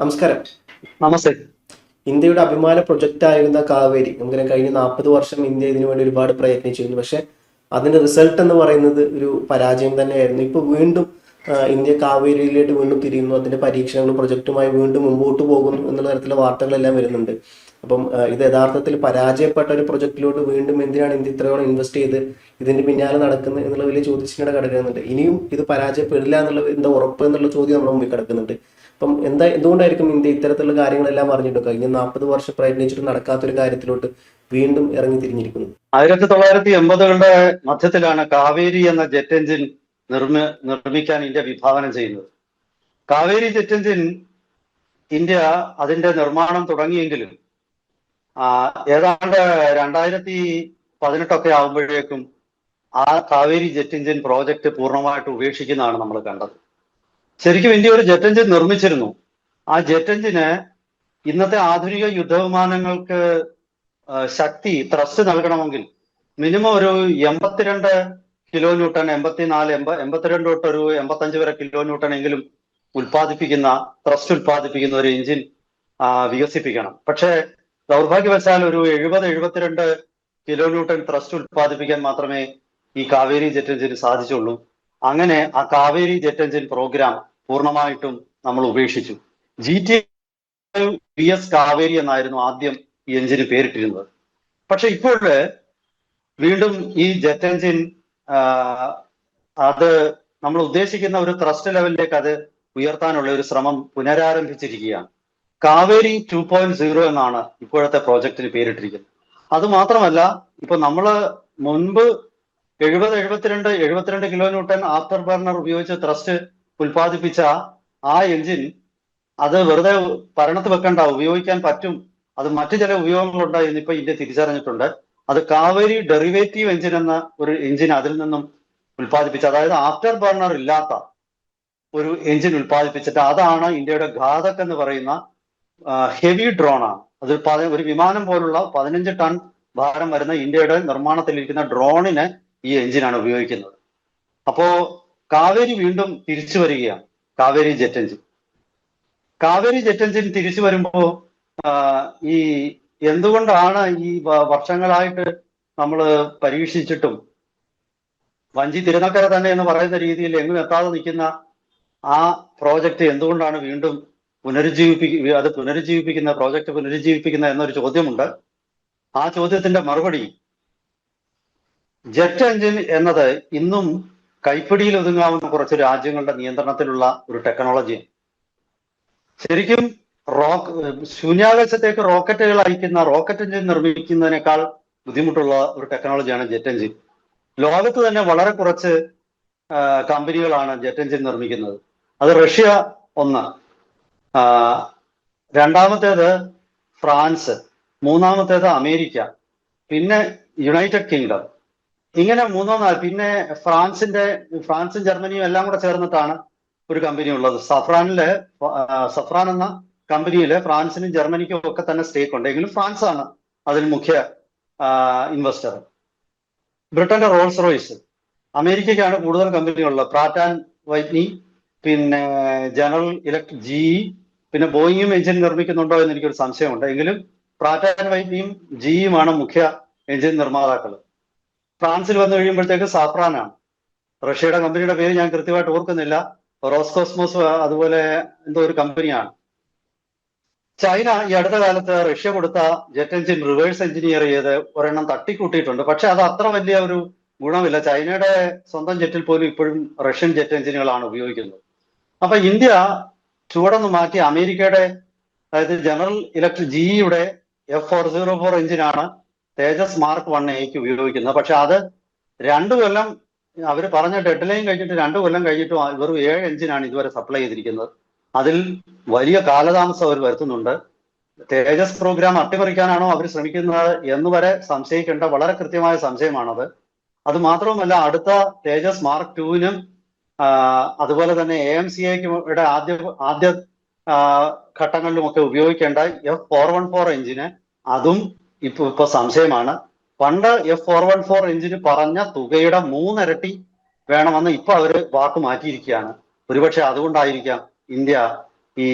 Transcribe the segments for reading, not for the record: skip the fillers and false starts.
നമസ്കാരം. നമസ്തേ. ഇന്ത്യയുടെ അഭിമാന പ്രൊജക്റ്റ് ആയിരുന്ന കാവേരി, നമുക്കറിയാം കഴിഞ്ഞ 40 വർഷം ഇന്ത്യ ഇതിനു വേണ്ടി ഒരുപാട് പ്രയത്നിച്ചിരുന്നു. പക്ഷെ അതിന്റെ റിസൾട്ട് എന്ന് പറയുന്നത് ഒരു പരാജയം തന്നെയായിരുന്നു. ഇപ്പൊ വീണ്ടും ഇന്ത്യ കാവേരിയിലേക്ക് വീണ്ടും തിരിയുന്നു, അതിന്റെ പരീക്ഷണങ്ങളും പ്രൊജക്റ്റുമായി വീണ്ടും മുമ്പോട്ട് പോകുന്നു എന്നുള്ള തരത്തിലുള്ള വാർത്തകളെല്ലാം വരുന്നുണ്ട്. അപ്പം ഇത് യഥാർത്ഥത്തിൽ പരാജയപ്പെട്ട ഒരു പ്രൊജക്റ്റിലോട്ട് വീണ്ടും എന്തിനാണ് ഇന്ത്യ ഇത്രയോളം ഇൻവെസ്റ്റ് ചെയ്ത് ഇതിന്റെ പിന്നാലെ നടക്കുന്നത് എന്നുള്ള വലിയ ചോദ്യചിഹ്നം കിടക്കുന്നുണ്ട്. ഇനിയും ഇത് പരാജയപ്പെടില്ല എന്നുള്ള എന്താ ഉറപ്പ് എന്നുള്ള ചോദ്യം നമ്മുടെ മുമ്പിൽ കിടക്കുന്നുണ്ട്. അപ്പം എന്തുകൊണ്ടായിരിക്കും ഇന്ത്യ ഇത്തരത്തിലുള്ള കാര്യങ്ങളെല്ലാം പറഞ്ഞിട്ട് കഴിഞ്ഞ 40 വർഷം പ്രയത്നിച്ചിട്ട് നടക്കാത്തൊരു കാര്യത്തിലോട്ട് വീണ്ടും ഇറങ്ങി തിരിഞ്ഞിരിക്കുന്നത്? 1980-കളുടെ മധ്യത്തിലാണ് കാവേരി എന്ന ജെറ്റ് എഞ്ചിൻ നിർമ്മിക്കാൻ ഇന്ത്യ വിഭാവനം ചെയ്യുന്നത്. കാവേരി ജെറ്റ് എഞ്ചിൻ ഇന്ത്യ അതിന്റെ നിർമ്മാണം തുടങ്ങിയെങ്കിലും ഏതാണ്ട് 2018 ആകുമ്പോഴേക്കും ആ കാവേരി ജെറ്റ് എഞ്ചിൻ പ്രോജക്റ്റ് പൂർണ്ണമായിട്ട് ഉപേക്ഷിക്കുന്നതാണ് നമ്മൾ കണ്ടത്. ശരിക്കും ഇന്ത്യ ഒരു ജെറ്റ് എഞ്ചിൻ നിർമ്മിച്ചിരുന്നു. ആ ജെറ്റ് എഞ്ചിന് ഇന്നത്തെ ആധുനിക യുദ്ധവിമാനങ്ങൾക്ക് ശക്തി ത്രസ്റ്റ് നൽകണമെങ്കിൽ മിനിമം ഒരു 82 കിലോ ന്യൂട്ടൺ, 84, 82 തൊട്ട് ഒരു 85 വരെ കിലോ ന്യൂട്ടൺ എങ്കിലും ത്രസ്റ്റ് ഉൽപ്പാദിപ്പിക്കുന്ന ഒരു എഞ്ചിൻ വികസിപ്പിക്കണം. പക്ഷേ ദൗർഭാഗ്യവശാൽ ഒരു 70-72 കിലോ ന്യൂട്ടൺ ത്രസ്റ്റ് ഉൽപ്പാദിപ്പിക്കാൻ മാത്രമേ ഈ കാവേരി ജെറ്റ് എഞ്ചിന് സാധിച്ചുള്ളൂ. അങ്ങനെ ആ കാവേരി ജെറ്റ് എഞ്ചിൻ പ്രോഗ്രാം പൂർണ്ണമായിട്ടും നമ്മൾ ഉപേക്ഷിച്ചു. GT-VS കാവേരി എന്നായിരുന്നു ആദ്യം ഈ എഞ്ചിന് പേരിട്ടിരുന്നത്. പക്ഷെ ഇപ്പോൾ വീണ്ടും ഈ ജെറ്റ് എഞ്ചിൻ അത് നമ്മൾ ഉദ്ദേശിക്കുന്ന ഒരു ത്രസ്റ്റ് ലെവലിലേക്ക് അത് ഉയർത്താനുള്ള ഒരു ശ്രമം പുനരാരംഭിച്ചിരിക്കുകയാണ്. കാവേരി 2.0 എന്നാണ് ഇപ്പോഴത്തെ പ്രോജക്റ്റിന് പേരിട്ടിരിക്കുന്നത്. അത് മാത്രമല്ല, ഇപ്പൊ നമ്മള് മുൻപ് 72 കിലോ ന്യൂട്ടൺ ആഫ്റ്റർ ബർണർ ഉപയോഗിച്ച് ത്രസ്റ്റ് ഉൽപ്പാദിപ്പിച്ച ആ എഞ്ചിൻ അത് വെറുതെ ഭരണത്ത് വെക്കണ്ട, ഉപയോഗിക്കാൻ പറ്റും, അത് മറ്റു ചില ഉപയോഗങ്ങളുണ്ട് എന്നിപ്പോ ഇന്ത്യ തിരിച്ചറിഞ്ഞിട്ടുണ്ട്. അത് കാവേരി ഡെറിവേറ്റീവ് എഞ്ചിൻ എന്ന ഒരു എഞ്ചിൻ അതിൽ നിന്നും ഉൽപ്പാദിപ്പിച്ച, അതായത് ആഫ്റ്റർ ബർണർ ഇല്ലാത്ത ഒരു എഞ്ചിൻ ഉൽപ്പാദിപ്പിച്ചിട്ട് അതാണ് ഇന്ത്യയുടെ ഘാതക് എന്ന് പറയുന്ന ഹെവി ഡ്രോൺ ആണ്. അത് ഒരു വിമാനം പോലുള്ള 15 ടൺ ഭാരം വരുന്ന ഇന്ത്യയുടെ നിർമ്മാണത്തിലിരിക്കുന്ന ഡ്രോണിന് ഈ എഞ്ചിനാണ് ഉപയോഗിക്കുന്നത്. അപ്പോ കാവേരി വീണ്ടും തിരിച്ചു വരികയാണ്. കാവേരി ജെറ്റ് എഞ്ചിൻ തിരിച്ചു വരുമ്പോ ഈ എന്തുകൊണ്ടാണ് ഈ വർഷങ്ങളായിട്ട് നമ്മൾ പരീക്ഷിച്ചിട്ടും വഞ്ചി തിരുനക്കര തന്നെ എന്ന് പറയുന്ന രീതിയിൽ എങ്ങും എത്താതെ നിൽക്കുന്ന ആ പ്രോജക്റ്റ് എന്തുകൊണ്ടാണ് വീണ്ടും പ്രോജക്റ്റ് പുനരുജ്ജീവിപ്പിക്കുന്ന എന്നൊരു ചോദ്യമുണ്ട്. ആ ചോദ്യത്തിന്റെ മറുപടി, ജെറ്റ് എഞ്ചിൻ എന്നത് ഇന്നും കൈപ്പിടിയിൽ ഒതുങ്ങാവുന്ന കുറച്ച് രാജ്യങ്ങളുടെ നിയന്ത്രണത്തിലുള്ള ഒരു ടെക്നോളജിയാണ്. ശരിക്കും ശൂന്യാകാശത്തേക്ക് റോക്കറ്റുകൾ അയക്കുന്ന റോക്കറ്റ് എഞ്ചിൻ നിർമ്മിക്കുന്നതിനേക്കാൾ ബുദ്ധിമുട്ടുള്ള ഒരു ടെക്നോളജിയാണ് ജെറ്റ് എഞ്ചിൻ. ലോകത്ത് തന്നെ വളരെ കുറച്ച് കമ്പനികളാണ് ജെറ്റ് എഞ്ചിൻ നിർമ്മിക്കുന്നത്. അത് റഷ്യ ഒന്ന്, രണ്ടാമത്തേത് ഫ്രാൻസ്, മൂന്നാമത്തേത് അമേരിക്ക, പിന്നെ യുണൈറ്റഡ് കിങ്ഡം. ഇങ്ങനെ പിന്നെ ഫ്രാൻസും ജർമ്മനിയും എല്ലാം കൂടെ ചേർന്നിട്ടാണ് ഒരു കമ്പനി ഉള്ളത്. സഫ്രാൻ എന്ന കമ്പനിയിൽ ഫ്രാൻസിനും ജർമ്മനിക്കും ഒക്കെ തന്നെ സ്റ്റേക്ക് ഉണ്ട്. എങ്കിലും ഫ്രാൻസ് ആണ് അതിൽ മുഖ്യ ഇൻവെസ്റ്റർ. ബ്രിട്ടന്റെ റോൾസ് റോയ്സ്, അമേരിക്കയ്ക്കാണ് കൂടുതൽ കമ്പനികളുള്ളത്. പ്രാറ്റ് ആൻഡ് വൈറ്റ്നി, പിന്നെ ജനറൽ ഇലക്ട്രിക്, GE, പിന്നെ ബോയിങ്ങും എഞ്ചിൻ നിർമ്മിക്കുന്നുണ്ടോ എന്ന് എനിക്കൊരു സംശയമുണ്ട്. എങ്കിലും പ്രാറ്റ് ആൻഡ് വൈറ്റ്നിയും GEയുമാണ് മുഖ്യ എഞ്ചിൻ നിർമ്മാതാക്കൾ. ഫ്രാൻസിൽ വന്നു കഴിയുമ്പോഴത്തേക്ക് സാഫ്രാനാണ്. റഷ്യയുടെ കമ്പനിയുടെ പേര് ഞാൻ കൃത്യമായിട്ട് ഓർക്കുന്നില്ല, റോസ്കോസ്മോസ് അതുപോലെ എന്തോ ഒരു കമ്പനിയാണ്. ചൈന ഈ അടുത്ത കാലത്ത് റഷ്യ കൊടുത്ത ജെറ്റ് എഞ്ചിൻ റിവേഴ്സ് എഞ്ചിനീയർ ചെയ്ത് ഒരെണ്ണം തട്ടിക്കൂട്ടിയിട്ടുണ്ട്. പക്ഷെ അത് അത്ര വലിയ ഒരു ഗുണമില്ല. ചൈനയുടെ സ്വന്തം ജെറ്റിൽ പോലും ഇപ്പോഴും റഷ്യൻ ജെറ്റ് എഞ്ചിനുകളാണ് ഉപയോഗിക്കുന്നത്. അപ്പൊ ഇന്ത്യ ചുവടൊന്ന് മാറ്റി അമേരിക്കയുടെ, അതായത് ജനറൽ ഇലക്ട്രിക് GEയുടെ F404 എഞ്ചിനാണ് തേജസ് മാർക്ക് 1A ഉപയോഗിക്കുന്നത്. പക്ഷെ അത് 2 കൊല്ലം, അവർ പറഞ്ഞ ഡെഡ് ലൈൻ കഴിഞ്ഞിട്ട് 2 കൊല്ലം കഴിഞ്ഞിട്ടും വെറും 7 എഞ്ചിനാണ് ഇതുവരെ സപ്ലൈ ചെയ്തിരിക്കുന്നത്. അതിൽ വലിയ കാലതാമസം അവർ വരുത്തുന്നുണ്ട്. തേജസ് പ്രോഗ്രാം അട്ടിമറിക്കാനാണോ അവർ ശ്രമിക്കുന്നത് എന്ന് വരെ സംശയിക്കേണ്ട വളരെ കൃത്യമായ സംശയമാണത്. അത് മാത്രവുമല്ല, അടുത്ത തേജസ് മാർക്ക് 2നും അതുപോലെ തന്നെ AMCAയുടെ ആദ്യ ഘട്ടങ്ങളിലുമൊക്കെ ഉപയോഗിക്കേണ്ട F414 എഞ്ചിന് അതും ഇപ്പൊ സംശയമാണ്. പണ്ട് F414 എഞ്ചിന് പറഞ്ഞ തുകയുടെ 3 ഇരട്ടി വേണമെന്ന് ഇപ്പൊ അവര് വാക്ക് മാറ്റിയിരിക്കുകയാണ്. ഒരുപക്ഷെ അതുകൊണ്ടായിരിക്കാം ഇന്ത്യ ഈ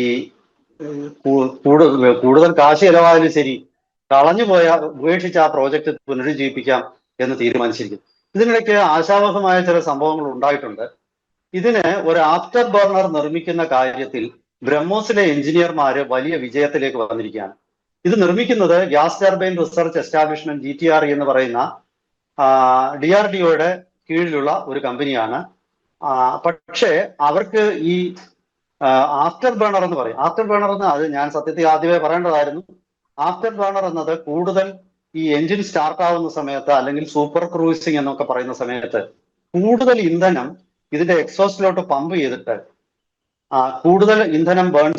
കൂടുതൽ കാശ് ചെലവായാലും ശരി, കളഞ്ഞുപോയ ഉപേക്ഷിച്ച് ആ പ്രോജക്റ്റ് പുനരുജ്ജീവിപ്പിക്കാം എന്ന് തീരുമാനിച്ചിരിക്കുന്നു. ഇതിനിടയ്ക്ക് ആശാവഹമായ ചില സംഭവങ്ങൾ ഉണ്ടായിട്ടുണ്ട്. ഇതിന് ഒരു ആഫ്റ്റർ ബർണർ നിർമ്മിക്കുന്ന കാര്യത്തിൽ ബ്രഹ്മോസിലെ എഞ്ചിനീയർമാര് വലിയ വിജയത്തിലേക്ക് വന്നിരിക്കുകയാണ്. ഇത് നിർമ്മിക്കുന്നത് gas turbine research establishment GTRE എന്ന് പറയുന്ന DRDOയുടെ കീഴിലുള്ള ഒരു കമ്പനിയാണ്. പക്ഷേ അവർക്ക് ഈ ആഫ്റ്റർ ബേണർ എന്ന് പറയും. ആഫ്റ്റർ ബേണർ എന്ന് അത് ഞാൻ സത്യത്തിൽ ആദ്യമേ പറയേണ്ടതായിരുന്നു. ആഫ്റ്റർ ബേണർ എന്നത് കൂടുതൽ ഈ എഞ്ചിൻ സ്റ്റാർട്ട് ആവുന്ന സമയത്ത് അല്ലെങ്കിൽ സൂപ്പർ ക്രൂസിംഗ് എന്നൊക്കെ പറയുന്ന സമയത്ത് കൂടുതൽ ഇന്ധനം ഇതിന്റെ എക്സോസ്റ്റിലോട്ട് പമ്പ് ചെയ്തിട്ട് കൂടുതൽ ഇന്ധനം ബേൺ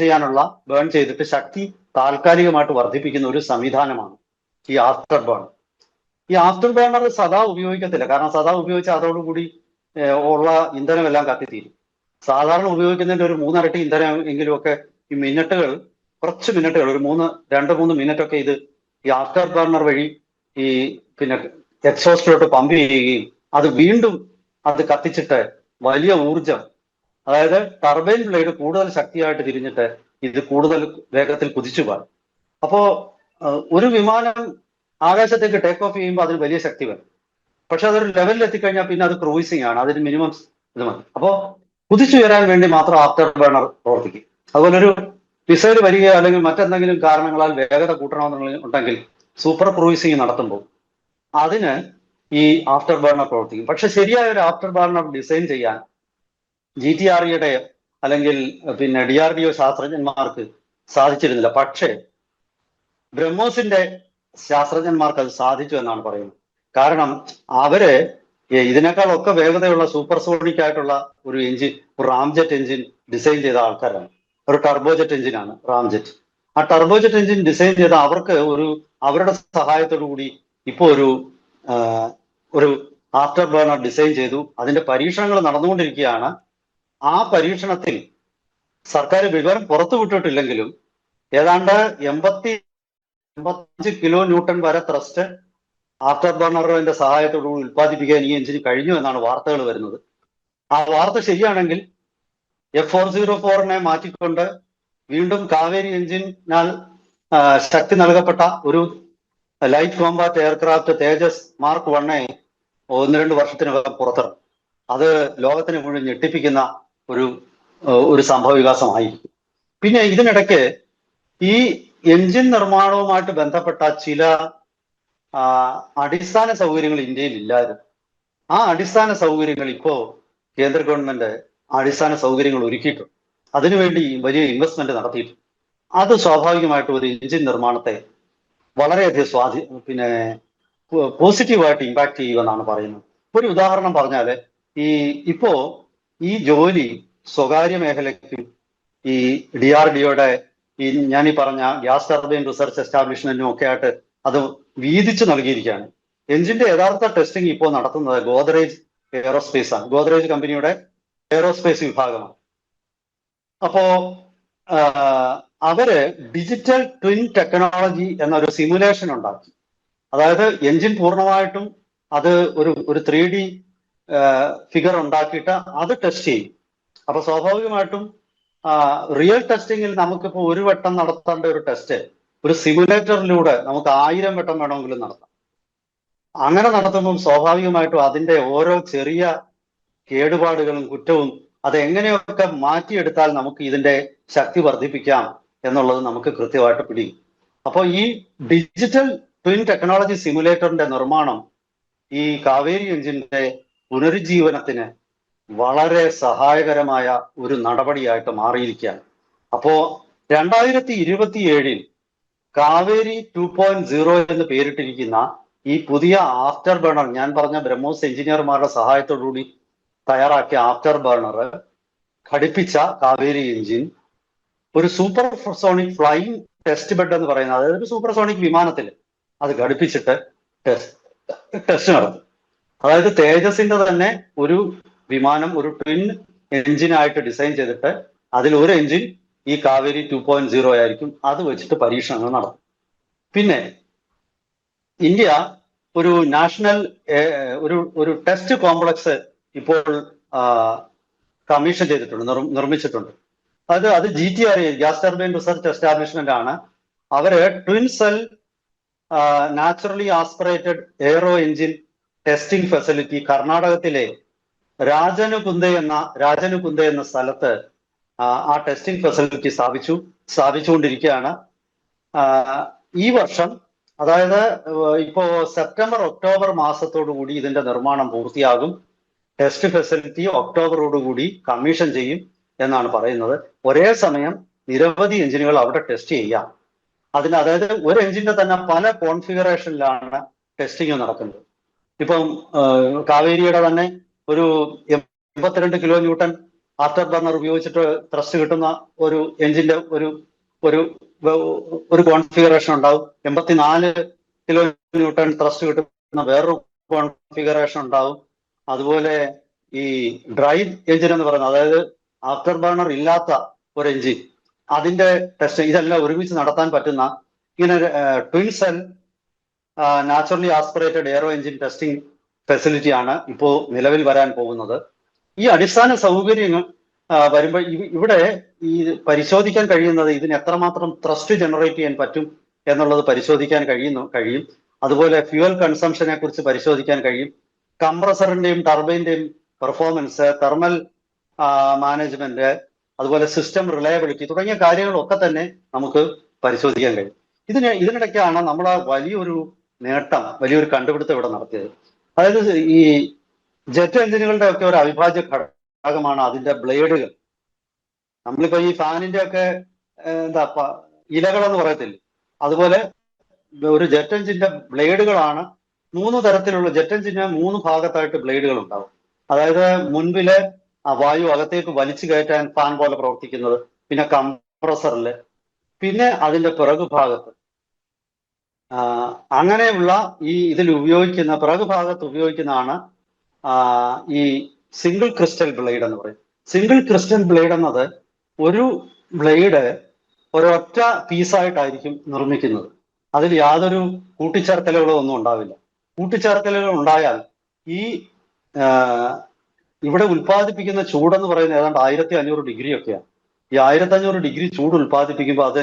ചെയ്തിട്ട് ശക്തി താൽക്കാലികമായിട്ട് വർദ്ധിപ്പിക്കുന്ന ഒരു സംവിധാനമാണ് ഈ ആഫ്റ്റർ ബേണർ. ഈ ആഫ്റ്റർ ബേണർ സദാ ഉപയോഗിക്കത്തില്ല. കാരണം സദാ ഉപയോഗിച്ച് അതോടുകൂടി ഉള്ള ഇന്ധനമെല്ലാം കത്തിത്തീരും. സാധാരണ ഉപയോഗിക്കുന്നതിന്റെ ഒരു 3 ഇരട്ടി ഇന്ധനം എങ്കിലുമൊക്കെ ഈ മിനിറ്റുകൾ, കുറച്ച് മിനിറ്റുകൾ, ഒരു 2-3 മിനിറ്റ് ഒക്കെ ഇത് ഈ ആഫ്റ്റർ ബർണർ വഴി ഈ എക്സോസ്റ്റിലോട്ട് പമ്പ് ചെയ്യുകയും അത് വീണ്ടും അത് കത്തിച്ചിട്ട് വലിയ ഊർജം, അതായത് ടർബൈൻ ബ്ലേഡ് കൂടുതൽ ശക്തിയായിട്ട് തിരിഞ്ഞിട്ട് ഇത് കൂടുതൽ വേഗത്തിൽ കുതിച്ചു പോകും. അപ്പോ ഒരു വിമാനം ആകാശത്തേക്ക് ടേക്ക് ഓഫ് ചെയ്യുമ്പോൾ അതിന് വലിയ ശക്തി വരും. പക്ഷെ അതൊരു ലെവലിൽ എത്തിക്കഴിഞ്ഞാൽ പിന്നെ അത് ക്രൂയിസിംഗ് ആണ്, അതിന് മിനിമം ഇത് മതി. അപ്പോ കുതിച്ചുയരാൻ വേണ്ടി മാത്രം ആഫ്റ്റർ ബേണർ പ്രവർത്തിക്കും. അതുപോലെ ഒരു മിസൈൽ വരികയോ അല്ലെങ്കിൽ മറ്റെന്തെങ്കിലും കാരണങ്ങളാൽ വേഗത കൂട്ടണമെന്നുണ്ടെങ്കിൽ സൂപ്പർ ക്രൂയിസിംഗ് നടത്തുമ്പോൾ അതിന് ഈ ആഫ്റ്റർ ബേണർ പ്രവർത്തിക്കും. പക്ഷെ ശരിയായ ഒരു ആഫ്റ്റർ ബേണർ ഡിസൈൻ ചെയ്യാൻ GTREയുടെ അല്ലെങ്കിൽ DRDO ശാസ്ത്രജ്ഞന്മാർക്ക് സാധിച്ചിരുന്നില്ല. പക്ഷേ ബ്രഹ്മോസിന്റെ ശാസ്ത്രജ്ഞന്മാർക്ക് അത് സാധിച്ചു എന്നാണ് പറയുന്നത്. കാരണം അവര് ഇതിനേക്കാളൊക്കെ വേഗതയുള്ള സൂപ്പർ സോണിക് ആയിട്ടുള്ള ഒരു എഞ്ചിൻ, ഒരു റാംജെറ്റ് എഞ്ചിൻ ഡിസൈൻ ചെയ്ത ആൾക്കാരാണ്. ഒരു ടർബോജെറ്റ് എഞ്ചിനാണ് റാംജെറ്റ്. ആ ടർബോജെറ്റ് എഞ്ചിൻ ഡിസൈൻ ചെയ്ത അവർക്ക് അവരുടെ സഹായത്തോടു കൂടി ഇപ്പോൾ ഒരു ആഫ്റ്റർ ബേണർ ഡിസൈൻ ചെയ്തു. അതിന്റെ പരീക്ഷണങ്ങൾ നടന്നുകൊണ്ടിരിക്കുകയാണ്. ആ പരീക്ഷണത്തിൽ സർക്കാർ വിവരം പുറത്തുവിട്ടിട്ടില്ലെങ്കിലും ഏതാണ്ട് 85 കിലോ ന്യൂട്ടൺ വരെ ത്രസ്റ്റ് ആഫ്റ്റർ ബർണറിന്റെ സഹായത്തോടു കൂടി ഉത്പാദിപ്പിക്കാൻ ഈ എഞ്ചിന് കഴിഞ്ഞു എന്നാണ് വാർത്തകൾ വരുന്നത്. ആ വാർത്ത ശരിയാണെങ്കിൽ F404 മാറ്റിക്കൊണ്ട് വീണ്ടും കാവേരി എഞ്ചിനാൽ ശക്തി നൽകപ്പെട്ട ഒരു ലൈറ്റ് കോമ്പാറ്റ് എയർക്രാഫ്റ്റ് തേജസ് മാർക്ക് 1 1-2 വർഷത്തിനകം പുറത്തിറങ്ങും. അത് ലോകത്തിന് മുഴുവൻ ഞെട്ടിപ്പിക്കുന്ന ഒരു സംഭവ വികാസമായിരിക്കും. പിന്നെ ഇതിനിടയ്ക്ക് ഈ എഞ്ചിൻ നിർമ്മാണവുമായിട്ട് ബന്ധപ്പെട്ട ചില അടിസ്ഥാന സൗകര്യങ്ങൾ ഇന്ത്യയിൽ ഇല്ലായിരുന്നു. ആ അടിസ്ഥാന സൗകര്യങ്ങൾ ഇപ്പോ കേന്ദ്ര ഗവൺമെന്റ് അടിസ്ഥാന സൗകര്യങ്ങൾ ഒരുക്കിയിട്ടുണ്ട്. അതിനുവേണ്ടി വലിയ ഇൻവെസ്റ്റ്മെന്റ് നടത്തിയിട്ടുണ്ട്. അത് സ്വാഭാവികമായിട്ടും ഒരു എഞ്ചിൻ നിർമ്മാണത്തെ വളരെയധികം പോസിറ്റീവായിട്ട് ഇമ്പാക്ട് ചെയ്യുമെന്നാണ് പറയുന്നത്. ഒരു ഉദാഹരണം പറഞ്ഞാല് ഇപ്പോ ഈ ജോലി സ്വകാര്യ മേഖലയ്ക്കും ഈ DRDOയുടെ ഞാനീ പറഞ്ഞ ഗ്യാസ് ടർബൈൻ റിസർച്ച് എസ്റ്റാബ്ലിഷ്മെന്റിനും ഒക്കെ ആയിട്ട് അത് വീതിച്ചു നൽകിയിരിക്കുകയാണ്. എഞ്ചിന്റെ യഥാർത്ഥ ടെസ്റ്റിംഗ് ഇപ്പോൾ നടത്തുന്നത് ഗോദ്രേജ് എയറോസ്പേസ് ആണ്. ഗോദ്രേജ് കമ്പനിയുടെ എയറോസ്പേസ് വിഭാഗമാണ്. അപ്പോ അവര് ഡിജിറ്റൽ ട്വിൻ ടെക്നോളജി എന്നൊരു സിമുലേഷൻ ഉണ്ടാക്കി. അതായത് എഞ്ചിൻ പൂർണ്ണമായിട്ടും അത് ഒരു 3D ഫിഗർ ഉണ്ടാക്കിയിട്ട് അത് ടെസ്റ്റ് ചെയ്യും. അപ്പൊ സ്വാഭാവികമായിട്ടും റിയൽ ടെസ്റ്റിങ്ങിൽ നമുക്കിപ്പോൾ ഒരു വട്ടം നടത്തേണ്ട ഒരു ടെസ്റ്റ് ഒരു സിമുലേറ്ററിലൂടെ നമുക്ക് 1000 വട്ടം വേണമെങ്കിലും നടത്താം. അങ്ങനെ നടത്തുമ്പോൾ സ്വാഭാവികമായിട്ടും അതിന്റെ ഓരോ ചെറിയ കേടുപാടുകളും കുറ്റവും അത് എങ്ങനെയൊക്കെ മാറ്റിയെടുത്താൽ നമുക്ക് ഇതിന്റെ ശക്തി വർദ്ധിപ്പിക്കാം എന്നുള്ളത് നമുക്ക് കൃത്യമായിട്ട് പിടിക്കും. അപ്പോൾ ഈ ഡിജിറ്റൽ ട്വിൻ ടെക്നോളജി സിമുലേറ്ററിന്റെ നിർമ്മാണം ഈ കാവേരി എഞ്ചിന്റെ പുനരുജ്ജീവനത്തിന് വളരെ സഹായകരമായ ഒരു നടപടിയായിട്ട് മാറിയിരിക്കുകയാണ്. അപ്പോ 2027 കാവേരി 2.0 എന്ന് പേരിട്ടിരിക്കുന്ന ഈ പുതിയ ആഫ്റ്റർ ബർണർ, ഞാൻ പറഞ്ഞ ബ്രഹ്മോസ് എഞ്ചിനീയർമാരുടെ സഹായത്തോടുകൂടി തയ്യാറാക്കിയ ആഫ്റ്റർ ബർണർ ഘടിപ്പിച്ച കാവേരി എഞ്ചിൻ ഒരു super sonic flying test bed എന്ന് പറയുന്നത്, അതായത് ഒരു സൂപ്പർ സോണിക് വിമാനത്തിൽ അത് ഘടിപ്പിച്ചിട്ട് ടെസ്റ്റ് നടത്തും. അതായത് തേജസിന്റെ തന്നെ ഒരു വിമാനം ഒരു ട്വിൻ എഞ്ചിനായിട്ട് ഡിസൈൻ ചെയ്തിട്ട് അതിൽ ഒരു എഞ്ചിൻ ഈ കാവേരി 2.0 ആയിരിക്കും. അത് വെച്ചിട്ട് പരീക്ഷണങ്ങൾ നടത്തും. പിന്നെ ഇന്ത്യ ഒരു നാഷണൽ ഒരു ടെസ്റ്റ് കോംപ്ലക്സ് ഇപ്പോൾ കമ്മീഷൻ ചെയ്തിട്ടുണ്ട്, നിർമ്മിച്ചിട്ടുണ്ട്. അത് GTRE, gas turbine research establishment ആണ്. അവര് twin cell naturally aspirated aero engine testing facility കർണാടകത്തിലെ രാജനുകുന്ദ എന്ന സ്ഥലത്ത് ആ ടെസ്റ്റിംഗ് ഫെസിലിറ്റി സ്ഥാപിച്ചുകൊണ്ടിരിക്കുകയാണ്. ഈ വർഷം, അതായത് ഇപ്പോ സെപ്റ്റംബർ ഒക്ടോബർ മാസത്തോടു കൂടി ഇതിന്റെ നിർമ്മാണം പൂർത്തിയാകും. ടെസ്റ്റ് ഫെസിലിറ്റി ഒക്ടോബറോടുകൂടി കമ്മീഷൻ ചെയ്യും എന്നാണ് പറയുന്നത്. ഒരേ സമയം നിരവധി എഞ്ചിനുകൾ അവിടെ ടെസ്റ്റ് ചെയ്യാം. അതായത് ഒരു എഞ്ചിന്റെ തന്നെ പല കോൺഫിഗറേഷനിലാണ് ടെസ്റ്റിംഗ് നടക്കുന്നത്. ഇപ്പം കാവേരിയുടെ തന്നെ ഒരു 82 കിലോ ന്യൂട്ടൺ ആഫ്റ്റർ ബർണർ ഉപയോഗിച്ചിട്ട് ത്രസ്റ്റ് കിട്ടുന്ന ഒരു എഞ്ചിന്റെ ഒരു കോൺഫിഗറേഷൻ ഉണ്ടാവും. 84 കിലോ ന്യൂട്ടൺ ത്രസ്റ്റ് കിട്ടുന്ന വേറൊരു കോൺഫിഗറേഷൻ ഉണ്ടാവും. അതുപോലെ ഈ ഡ്രൈ എഞ്ചിൻ എന്ന് പറയുന്നത്, അതായത് ആഫ്റ്റർ ബർണർ ഇല്ലാത്ത ഒരു എഞ്ചിൻ, അതിന്റെ ടെസ്റ്റ്, ഇതെല്ലാം ഒരുമിച്ച് നടത്താൻ പറ്റുന്ന ഇങ്ങനെ twin cell naturally aspirated aero engine testing ഫെസിലിറ്റിയാണ് ഇപ്പോൾ നിലവിൽ വരാൻ പോകുന്നത്. ഈ അടിസ്ഥാന സൗകര്യങ്ങൾ വരുമ്പോൾ ഇവിടെ ഈ പരിശോധിക്കാൻ കഴിയുന്നത് ഇതിന് എത്രമാത്രം ത്രസ്റ്റ് ജനറേറ്റ് ചെയ്യാൻ പറ്റും എന്നുള്ളത് പരിശോധിക്കാൻ കഴിയും. അതുപോലെ ഫ്യൂവൽ കൺസംഷനെ കുറിച്ച് പരിശോധിക്കാൻ കഴിയും. കംപ്രസറിന്റെയും ടർബൈന്റെയും പെർഫോമൻസ്, തെർമൽ മാനേജ്മെന്റ്, അതുപോലെ സിസ്റ്റം റിലയബിലിറ്റി തുടങ്ങിയ കാര്യങ്ങളൊക്കെ തന്നെ നമുക്ക് പരിശോധിക്കാൻ കഴിയും. ഇതിനിടയ്ക്കാണ് നമ്മൾ വലിയൊരു കണ്ടുപിടുത്തം ഇവിടെ നടത്തിയത്. അതായത് ഈ ജെറ്റ് എഞ്ചിനുകളുടെ ഒക്കെ ഒരു അവിഭാജ്യ ഘടകമാണ് അതിന്റെ ബ്ലേഡുകൾ. നമ്മളിപ്പോ ഈ ഫാനിന്റെ ഒക്കെ ഇലകളെന്ന് പറയത്തില്ലേ, അതുപോലെ ഒരു ജെറ്റ് എഞ്ചിന്റെ ബ്ലേഡുകളാണ് 3 തരത്തിലുള്ള. ജെറ്റ് എഞ്ചിന് 3 ഭാഗത്തായിട്ട് ബ്ലേഡുകൾ ഉണ്ടാവും. അതായത് മുൻപില് വായു അകത്തേക്ക് വലിച്ചു കയറ്റാൻ ഫാൻ പോലെ പ്രവർത്തിക്കുന്നത്, പിന്നെ കംപ്രസറില്, പിന്നെ അതിന്റെ പിറകു ഭാഗത്ത് അങ്ങനെയുള്ള ഇതിൽ ഉപയോഗിക്കുന്ന പിറകു ഭാഗത്ത് ഉപയോഗിക്കുന്നതാണ് ഈ സിംഗിൾ ക്രിസ്റ്റൽ ബ്ലേഡ് എന്ന് പറയും. സിംഗിൾ ക്രിസ്റ്റൽ ബ്ലേഡ് എന്നത് ഒരു ബ്ലേഡ് ഒരൊറ്റ പീസായിട്ടായിരിക്കും നിർമ്മിക്കുന്നത്. അതിൽ യാതൊരു കൂട്ടിച്ചേർക്കലുകളോ ഒന്നും ഉണ്ടാവില്ല. കൂട്ടിച്ചേർക്കലുകൾ ഉണ്ടായാൽ ഇവിടെ ഉൽപ്പാദിപ്പിക്കുന്ന ചൂടെന്ന് പറയുന്നത് ഏതാണ്ട് 1500 ഡിഗ്രി ഒക്കെയാണ്. ഈ 1500 ഡിഗ്രി ചൂട് ഉൽപ്പാദിപ്പിക്കുമ്പോൾ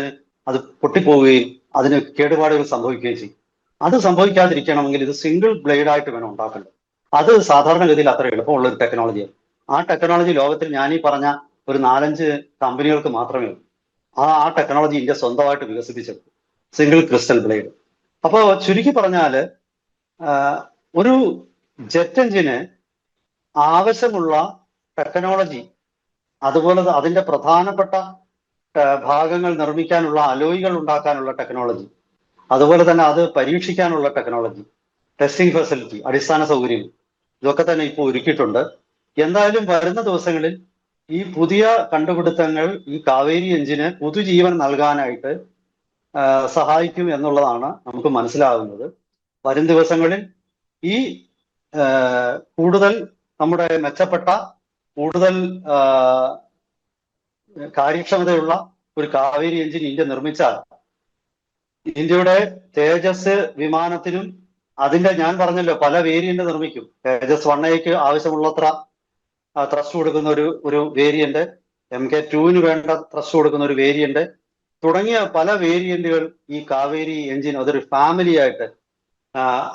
അത് പൊട്ടിപ്പോവുകയും അതിന് കേടുപാടുകൾ സംഭവിക്കുകയും ചെയ്യും. അത് സംഭവിക്കാതിരിക്കണമെങ്കിൽ ഇത് സിംഗിൾ ബ്ലേഡ് ആയിട്ട് വേണം ഉണ്ടാക്കേണ്ടത്. അത് സാധാരണഗതിയിൽ അത്ര എളുപ്പമുള്ള ഒരു ടെക്നോളജിയാണ്. ആ ടെക്നോളജി ലോകത്തിൽ ഞാനീ പറഞ്ഞ ഒരു 4-5 കമ്പനികൾക്ക് മാത്രമേ ഉള്ളൂ. ആ ടെക്നോളജി ഇന്ത്യ സ്വന്തമായിട്ട് വികസിപ്പിച്ചെടുത്തു, സിംഗിൾ ക്രിസ്റ്റൽ ബ്ലേഡ്. അപ്പോൾ ചുരുക്കി പറഞ്ഞാൽ ഒരു ജെറ്റ് എഞ്ചിന് ആവശ്യമുള്ള ടെക്നോളജി, അതുപോലെ അതിന്റെ പ്രധാനപ്പെട്ട ഭാഗങ്ങൾ നിർമ്മിക്കാനുള്ള അലോയികൾ ഉണ്ടാക്കാനുള്ള ടെക്നോളജി, അതുപോലെ തന്നെ അത് പരീക്ഷിക്കാനുള്ള ടെക്നോളജി, ടെസ്റ്റിംഗ് ഫെസിലിറ്റി, അടിസ്ഥാന സൗകര്യങ്ങൾ, ഇതൊക്കെ തന്നെ ഇപ്പോൾ ഒരുക്കിയിട്ടുണ്ട്. എന്തായാലും വരുന്ന ദിവസങ്ങളിൽ ഈ പുതിയ കണ്ടുപിടുത്തങ്ങൾ ഈ കാവേരി എഞ്ചിന് പുതുജീവൻ നൽകാനായിട്ട് സഹായിക്കും എന്നുള്ളതാണ് നമുക്ക് മനസ്സിലാകുന്നത്. വരും ദിവസങ്ങളിൽ ഈ കൂടുതൽ നമ്മുടെ മെച്ചപ്പെട്ട, കൂടുതൽ കാര്യക്ഷമതയുള്ള ഒരു കാവേരി എഞ്ചിൻ ഇന്ത്യ നിർമ്മിച്ചാൽ ഇന്ത്യയുടെ തേജസ് വിമാനത്തിനും അതിന്റെ, ഞാൻ പറഞ്ഞല്ലോ, പല വേരിയന്റ് നിർമ്മിക്കും. തേജസ് 1A ആവശ്യമുള്ളത്ര ത്രസ്റ്റ് കൊടുക്കുന്ന ഒരു വേരിയന്റ്, MK2 വേണ്ട ത്രസ്റ്റ് കൊടുക്കുന്ന ഒരു വേരിയന്റ്, തുടങ്ങിയ പല വേരിയന്റുകൾ ഈ കാവേരി എഞ്ചിൻ അതൊരു ഫാമിലി ആയിട്ട്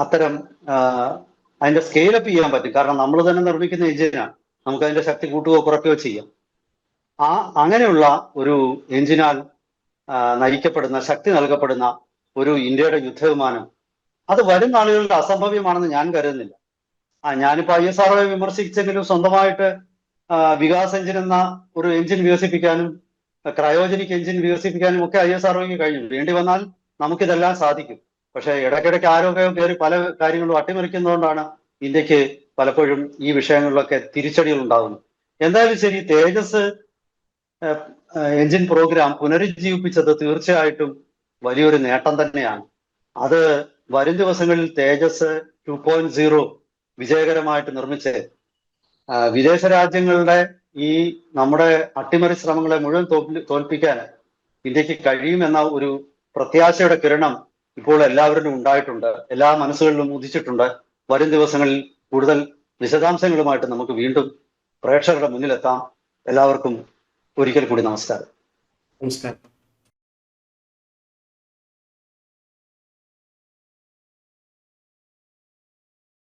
അത്തരം അതിന്റെ സ്കെയിലപ്പ് ചെയ്യാൻ പറ്റും. കാരണം നമ്മൾ തന്നെ നിർമ്മിക്കുന്ന എഞ്ചിനാണ്, നമുക്ക് അതിന്റെ ശക്തി കൂട്ടുകയോ കുറയ്ക്കുകയോ ചെയ്യാം. അങ്ങനെയുള്ള ഒരു എഞ്ചിനാൽ നയിക്കപ്പെടുന്ന, ശക്തി നൽകപ്പെടുന്ന ഒരു ഇന്ത്യയുടെ യുദ്ധവിമാനം അത് വരും നാളുകളിൽ അസംഭവ്യമാണെന്ന് ഞാൻ കരുതുന്നില്ല. ഞാനിപ്പോ ISRO വിമർശിച്ചെങ്കിലും സ്വന്തമായിട്ട് വികാസ് എഞ്ചിൻ എന്ന ഒരു എഞ്ചിൻ വികസിപ്പിക്കാനും ക്രയോജനിക് എഞ്ചിൻ വികസിപ്പിക്കാനും ഒക്കെ ISROയ്ക്ക് കഴിഞ്ഞു. വേണ്ടി വന്നാൽ നമുക്കിതെല്ലാം സാധിക്കും. പക്ഷെ ഇടയ്ക്കിടയ്ക്ക് ആരോഗ്യം കയറി പല കാര്യങ്ങളും അട്ടിമറിക്കുന്നതുകൊണ്ടാണ് ഇന്ത്യക്ക് പലപ്പോഴും ഈ വിഷയങ്ങളിലൊക്കെ തിരിച്ചടികൾ ഉണ്ടാകുന്നത്. എന്തായാലും ശരി, തേജസ് എഞ്ചിൻ പ്രോഗ്രാം പുനരുജ്ജീവിപ്പിച്ചത് തീർച്ചയായിട്ടും വലിയൊരു നേട്ടം തന്നെയാണ്. അത് വരും ദിവസങ്ങളിൽ തേജസ് 2.0 വിജയകരമായിട്ട് നിർമ്മിച്ച് വിദേശ രാജ്യങ്ങളുടെ ഈ നമ്മുടെ അട്ടിമറി ശ്രമങ്ങളെ മുഴുവൻ തോൽപ്പിക്കാൻ ഇന്ത്യക്ക് കഴിയുമെന്ന ഒരു പ്രത്യാശയുടെ കിരണം ഇപ്പോൾ എല്ലാവരിലും ഉണ്ടായിട്ടുണ്ട്, എല്ലാ മനസ്സുകളിലും ഉദിച്ചിട്ടുണ്ട്. വരും ദിവസങ്ങളിൽ കൂടുതൽ വിശദാംശങ്ങളുമായിട്ട് നമുക്ക് വീണ്ടും പ്രേക്ഷകരുടെ മുന്നിലെത്താം. എല്ലാവർക്കും ഒരിക്കൽ കൂടി നമസ്കാരം. നമസ്കാരം.